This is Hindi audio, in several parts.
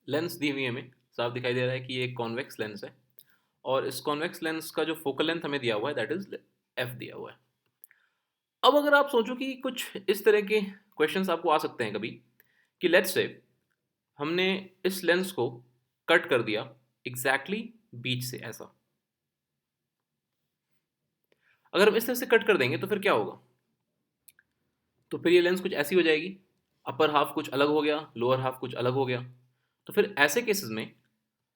लेंस दी हुई है, हमें साफ दिखाई दे रहा है कि ये एक कॉन्वेक्स लेंस है और इस कॉन्वेक्स लेंस का जो फोकल लेंथ हमें दिया हुआ है दैट इज एफ दिया हुआ है। अब अगर आप सोचो कि कुछ इस तरह के क्वेश्चंस आपको आ सकते हैं कभी कि लेट्स से हमने इस लेंस को कट कर दिया एग्जैक्टली बीच से ऐसा। अगर हम इस तरह से कट कर देंगे तो फिर क्या होगा? तो फिर ये लेंस कुछ ऐसी हो जाएगी, अपर हाफ कुछ अलग हो गया, लोअर हाफ कुछ अलग हो गया। तो फिर ऐसे केसेस में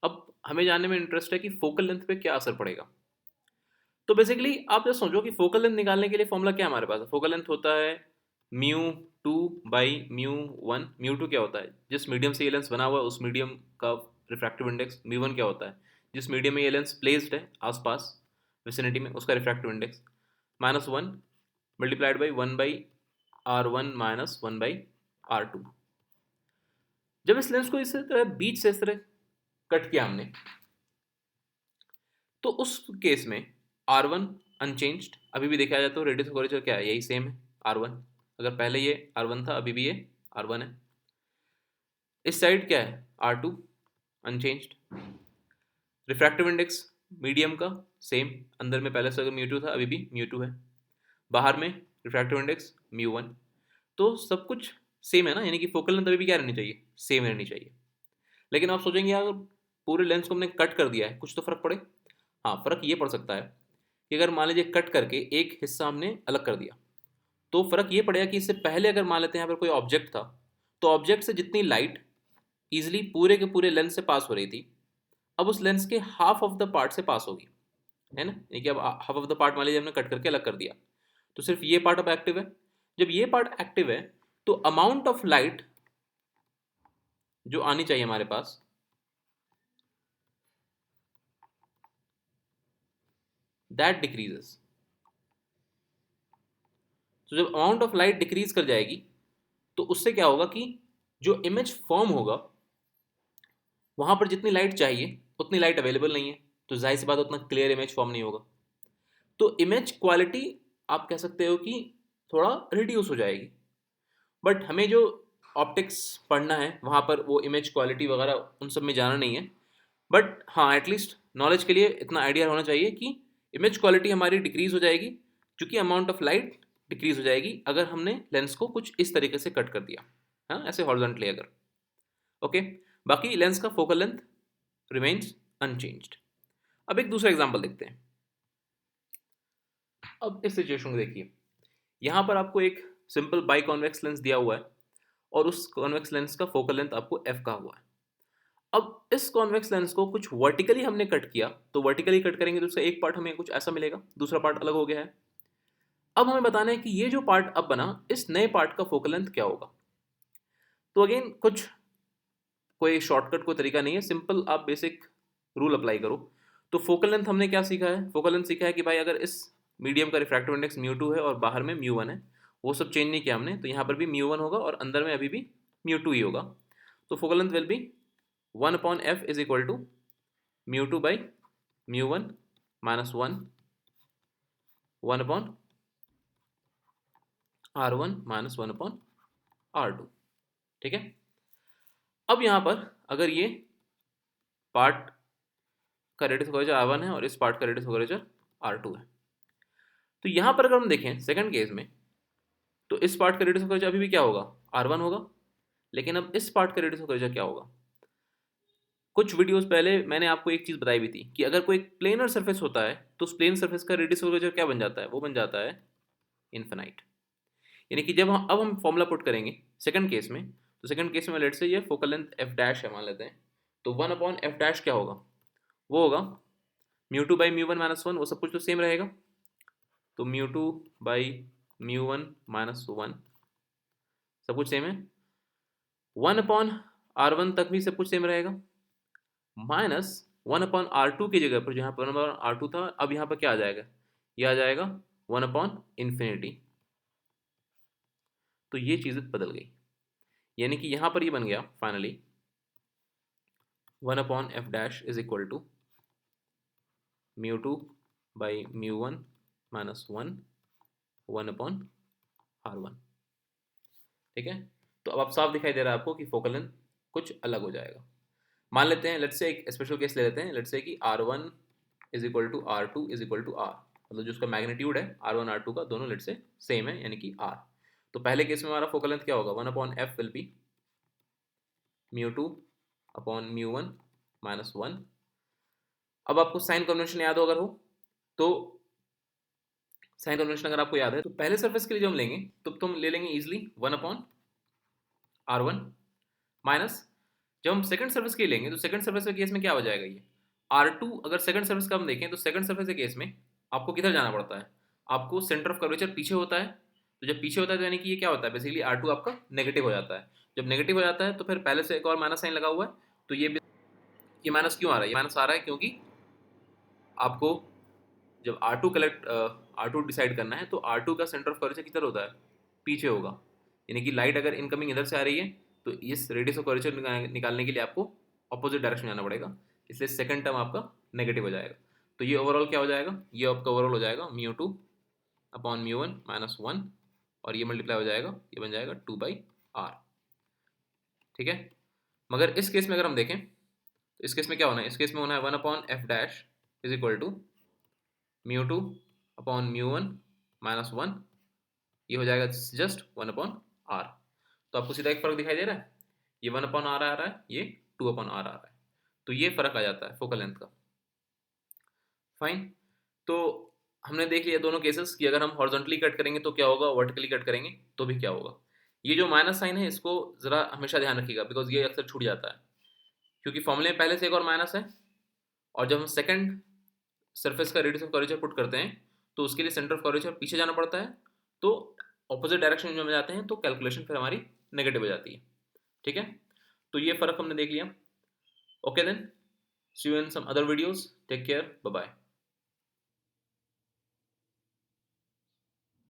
अब हमें जानने में इंटरेस्ट है कि फोकल लेंथ पे क्या असर पड़ेगा। तो बेसिकली आप जस्ट सोचो कि फोकल लेंथ निकालने के लिए फॉर्मूला क्या हमारे पास है। फोकल लेंथ होता है mu two by mu one. Mu two क्या होता है? जिस मीडियम से ये लेंस बना हुआ है उस मीडियम का रिफ्रैक्टिव इंडेक्स। म्यू वन क्या होता है? जिस मीडियम में ये लेंस प्लेस्ड है आसपास विसिनिटी में उसका refractive index. Minus one multiplied by one by R one minus one by R two. जब इस लेंस को इस तरह बीच से इस तरह कट किया हमने तो उस केस में आर वन अनचेंज्ड अभी भी देखा जाए तो रेडियस कर्वेचर क्या है? यही सेम है आर वन। अगर पहले ये आर वन था अभी भी ये आर वन है। इस साइड क्या है? R two unchanged. Refractive index medium का सेम, अंदर में पहले से अगर म्यू टू था अभी भी म्यू टू है। बाहर में रिफ्रैक्टिव इंडेक्स म्यू वन। तो सब कुछ सेम है ना, यानी कि फोकल लेंथ अभी भी क्या रहनी चाहिए? सेम रहनी चाहिए। लेकिन आप सोचेंगे यार पूरे लेंस को हमने कट कर दिया है, कुछ तो फर्क पड़े। हाँ, फर्क ये पड़ सकता है कि अगर मान लीजिए कट करके एक हिस्सा हमने अलग कर दिया तो फर्क ये पड़ेगा कि इससे पहले अगर मान लेते हैं यहाँ पर कोई ऑब्जेक्ट था तो ऑब्जेक्ट से जितनी लाइट इजिली पूरे के पूरे लेंस से पास हो रही थी अब उस लेंस के हाफ ऑफ द पार्ट से पास होगी, है ना। यानी कि अब हाफ ऑफ द पार्ट मान लीजिए हमने कट करके अलग कर दिया तो सिर्फ ये पार्ट अब एक्टिव है। जब ये पार्ट एक्टिव है तो अमाउंट ऑफ लाइट जो आनी चाहिए हमारे पास दैट डिक्रीजेस। तो जब अमाउंट ऑफ लाइट डिक्रीज कर जाएगी तो उससे क्या होगा कि जो इमेज फॉर्म होगा वहां पर जितनी लाइट चाहिए उतनी लाइट अवेलेबल नहीं है तो जाहिर सी बात उतना क्लियर इमेज फॉर्म नहीं होगा। तो इमेज क्वालिटी आप कह सकते हो कि थोड़ा रिड्यूस हो जाएगी। बट हमें जो ऑप्टिक्स पढ़ना है वहाँ पर वो इमेज क्वालिटी वगैरह उन सब में जाना नहीं है। बट हाँ, एटलीस्ट नॉलेज के लिए इतना आइडिया होना चाहिए कि इमेज क्वालिटी हमारी डिक्रीज हो जाएगी क्योंकि अमाउंट ऑफ लाइट डिक्रीज हो जाएगी अगर हमने लेंस को कुछ इस तरीके से कट कर दिया, हाँ ऐसे हॉरिजॉन्टली अगर। ओके, बाकी लेंस का फोकल लेंथ रिमेन्स अनचेंज्ड। अब एक दूसरा एग्जांपल देखते हैं। अब इस सिचुएशन को देखिए, यहाँ पर आपको एक सिंपल बाई कॉन्वेक्स लेंस दिया हुआ है और उस कॉन्वेक्स लेंस का फोकल लेंथ आपको एफ का हुआ है। अब इस कॉन्वेक्स लेंस को कुछ वर्टिकली हमने कट किया तो वर्टिकली कट करेंगे तो उसका एक पार्ट हमें कुछ ऐसा मिलेगा, दूसरा पार्ट अलग हो गया है। अब हमें बताना है कि ये जो पार्ट अब बना इस नए पार्ट का फोकल लेंथ क्या होगा। तो अगेन कुछ कोई शॉर्टकट कोई तरीका नहीं है, सिंपल आप बेसिक रूल अप्लाई करो। तो फोकल लेंथ हमने क्या सीखा है? फोकल लेंथ सीखा है कि भाई अगर इस मीडियम का रिफ्रैक्टिव इंडेक्स म्यू टू है और बाहर में म्यू वन है, वो सब चेंज नहीं किया हमने, तो यहाँ पर भी म्यू वन होगा और अंदर में अभी भी म्यू टू ही होगा। तो focal length will be one upon F is equal to mu two by mu one minus one, one upon R one minus one upon R two. ठीक है। अब यहाँ पर अगर ये पार्ट का रेडियस कर्वेचर आर वन है और इस पार्ट का रेडियस कर्वेचर आर टू है, तो यहाँ पर अगर हम देखें सेकंड केस में तो इस पार्ट का रेडियस कर्वेचर अभी भी क्या होगा? आर वन होगा। लेकिन अब इस पार्ट का रेडियस कर्वेचर क्या होगा? कुछ वीडियोस पहले मैंने आपको एक चीज़ बताई भी थी कि अगर कोई प्लेनर सरफेस होता है तो उस प्लेन सरफेस का रेडियस कर्वेचर क्या बन जाता है? वो बन जाता है इन्फिनाइट। यानी कि जब हम फॉर्मूला पुट करेंगे सेकंड केस में, तो सेकंड केस में लेट से ये फोकल लेंथ एफ डैश है मान लेते हैं, तो वन अपॉन एफ डैश क्या होगा? वो होगा mu two by mu one minus one, वो सब कुछ तो सेम रहेगा। तो mu two by mu one minus one सब कुछ सेम है। वन अपॉन आर वन तक भी सब कुछ सेम रहेगा, minus one upon R two की जगह पर जहाँ पर वन अपॉन आर टू था अब यहाँ पर क्या आ जाएगा? ये आ जाएगा वन अपॉन इन्फिनिटी। तो ये चीज़ बदल गई, यानी कि यहाँ पर ये बन गया finally one upon F dash is equal to mu two by mu one minus one, one upon R one. ठीक है। तो अब साफ दिखाई दे रहा है आपको कि फोकल लेंथ कुछ अलग हो जाएगा। मान लेते हैं, लेट्स से एक स्पेशल केस ले लेते हैं, लेट्स से कि R1 is equal to R2 is equal to R, मतलब जो उसका मैग्नीट्यूड है R1 R2 का, दोनों लेट्स से सेम है, यानी कि R। तो पहले केस में हमारा फोकल लेंथ क्या होगा, 1/f विल बी μ2/μ1 माइनस 1। अब आपको साइन कन्वेंशन याद हो अगर हो तो, साइन कन्वेंशन अगर आपको याद है तो पहले सरफेस के लिए जो हम लेंगे तो तुम ले लेंगे इजिली 1/R1 माइनस, जब हम सेकंड सर्फेस के लिए लेंगे तो सेकंड सर्फेस के केस में क्या हो जाएगा, ये R2 अगर सेकंड सर्फेस का हम देखें तो सेकंड सर्फेस के केस में आपको किधर जाना पड़ता है, आपको सेंटर ऑफ कर्वेचर पीछे होता है। तो जब पीछे होता है तो यानी कि ये क्या होता है, बेसिकली R2 आपका नेगेटिव हो जाता है। जब नेगेटिव हो जाता है तो फिर पहले से एक और माइनस साइन लगा हुआ है, तो ये माइनस क्यों आ रहा है, ये माइनस आ रहा है क्योंकि आपको जब R2 डिसाइड करना है तो R2 का सेंटर ऑफ कर्वेचर किधर होता है, पीछे होगा। यानी कि लाइट अगर इनकमिंग इधर से आ रही है तो इस रेडियस ऑफ कर्वेचर निकालने के लिए आपको ऑपोजिट डायरेक्शन में जाना पड़ेगा, इसलिए सेकंड टर्म आपका नेगेटिव हो जाएगा। तो ये ओवरऑल क्या हो जाएगा, ये आपका ओवरऑल हो जाएगा μ2/μ1 माइनस 1, और ये मल्टीप्लाई हो जाएगा, ये बन जाएगा 2/r। ठीक है, मगर इस केस में अगर हम देखें तो इस केस में क्या होना है, इस केस में होना है 1/f' is equal to μ2/μ1 minus 1, ये हो जाएगा जस्ट 1/r। तो आपको सीधा एक फर्क दिखाई दे रहा है, ये 1/r आ रहा है, ये 2/r आ रहा है, तो ये फर्क आ जाता है फोकल लेंथ का। फाइन, तो हमने देख लिया दोनों केसेस कि अगर हम हॉरिजॉन्टली कट करेंगे तो क्या होगा, वर्टिकली कट करेंगे तो भी क्या होगा। ये जो माइनस साइन है इसको ज़रा हमेशा ध्यान रखिएगा, बिकॉज ये अक्सर छूट जाता है, क्योंकि फॉर्मूले में पहले से एक और माइनस है, और जब हम सेकंड सरफेस का रेडियस ऑफ कर्वेचर पुट करते हैं तो उसके लिए सेंटर ऑफ कर्वेचर पीछे जाना पड़ता है, तो ऑपोजिट डायरेक्शन में जाते हैं तो कैलकुलेशन फिर हमारी नेगेटिव हो जाती है। ठीक है, तो ये फ़र्क हमने देख लिया। Okay then, see you in some other videos, take care, bye bye.